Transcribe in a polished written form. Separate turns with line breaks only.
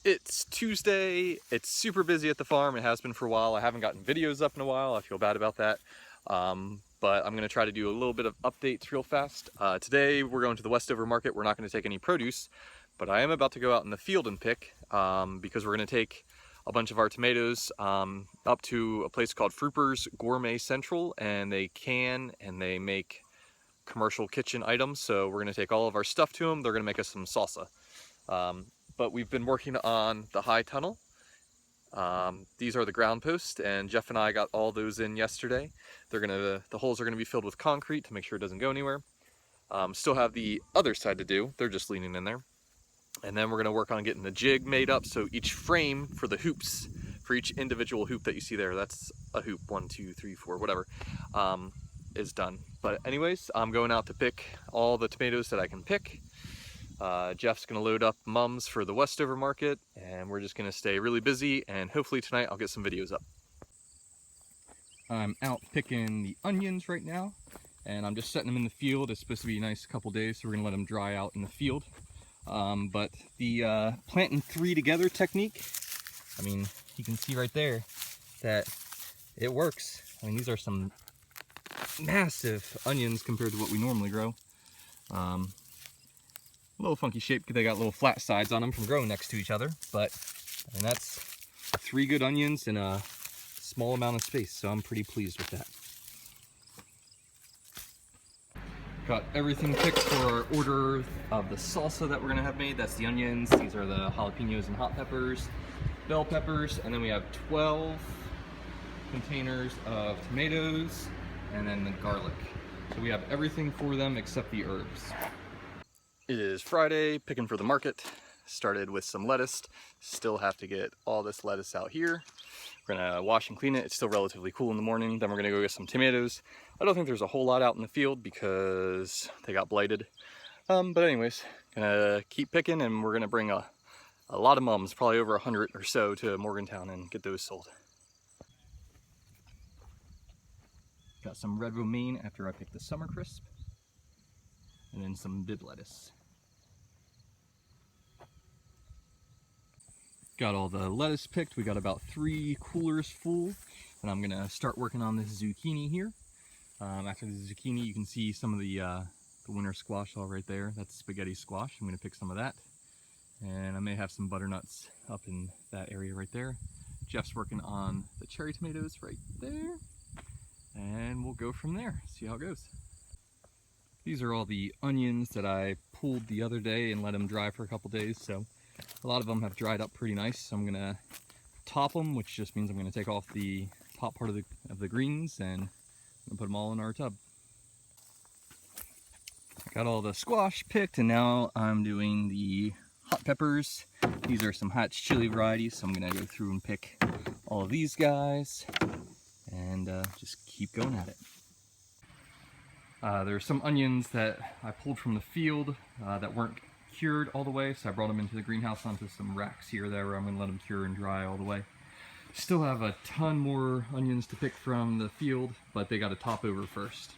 It's Tuesday. It's super busy at the farm. It has been for a while. I haven't gotten videos up in a while. I feel bad about that. But I'm going to try to do a little bit of updates real fast. Today we're going to the Westover market. We're not going to take any produce, but I am about to go out in the field and pick because we're going to take a bunch of our tomatoes up to a place called Fruper's Gourmet Central, and they can and they make commercial kitchen items. So we're going to take all of our stuff to them. They're going to make us some salsa. But we've been working on the high tunnel. These are the ground posts, and Jeff and I got all those in yesterday. The holes are gonna be filled with concrete to make sure it doesn't go anywhere. Still have the other side to do. They're just leaning in there. And then we're gonna work on getting the jig made up, so each frame for the hoops, for each individual hoop that you see there, that's a hoop, 1, 2, 3, 4, whatever, is done. But anyways, I'm going out to pick all the tomatoes that I can pick. Jeff's gonna load up mums for the Westover market, and we're just gonna stay really busy, and hopefully tonight I'll get some videos up. I'm out picking the onions right now, and I'm just setting them in the field. It's supposed to be a nice couple days, so we're gonna let them dry out in the field. But the planting 3 together technique, I mean, you can see right there that it works. I mean, these are some massive onions compared to what we normally grow. A little funky shape because they got little flat sides on them from growing next to each other, but I mean, that's 3 good onions in a small amount of space, so I'm pretty pleased with that. Got everything picked for our order of the salsa that we're gonna have made. That's the onions, these are the jalapenos and hot peppers, bell peppers, and then we have 12 containers of tomatoes, and then the garlic. So we have everything for them except the herbs. It is Friday, picking for the market. Started with some lettuce. Still have to get all this lettuce out here. We're gonna wash and clean it. It's still relatively cool in the morning. Then we're gonna go get some tomatoes. I don't think there's a whole lot out in the field because they got blighted. But anyways, gonna keep picking, and we're gonna bring a lot of mums, probably over 100 or so, to Morgantown and get those sold. Got some red romaine after I picked the summer crisp, and then some bib lettuce. Got all the lettuce picked. We got about 3 coolers full, and I'm gonna start working on this zucchini here. After the zucchini, you can see some of the winter squash all right there. That's spaghetti squash. I'm gonna pick some of that, and I may have some butternuts up in that area right there. Jeff's working on the cherry tomatoes right there, and we'll go from there, see how it goes. These are all the onions that I pulled the other day and let them dry for a couple days, so a lot of them have dried up pretty nice. So I'm gonna top them, which just means I'm gonna take off the top part of the greens and put them all in our tub. I got all the squash picked, and now I'm doing the hot peppers. These are some hot chili varieties, so I'm gonna go through and pick all of these guys and just keep going at it. There are some onions that I pulled from the field that weren't cured all the way, so I brought them into the greenhouse onto some racks here there where I'm going to let them cure and dry all the way. Still have a ton more onions to pick from the field, but they got to top over first.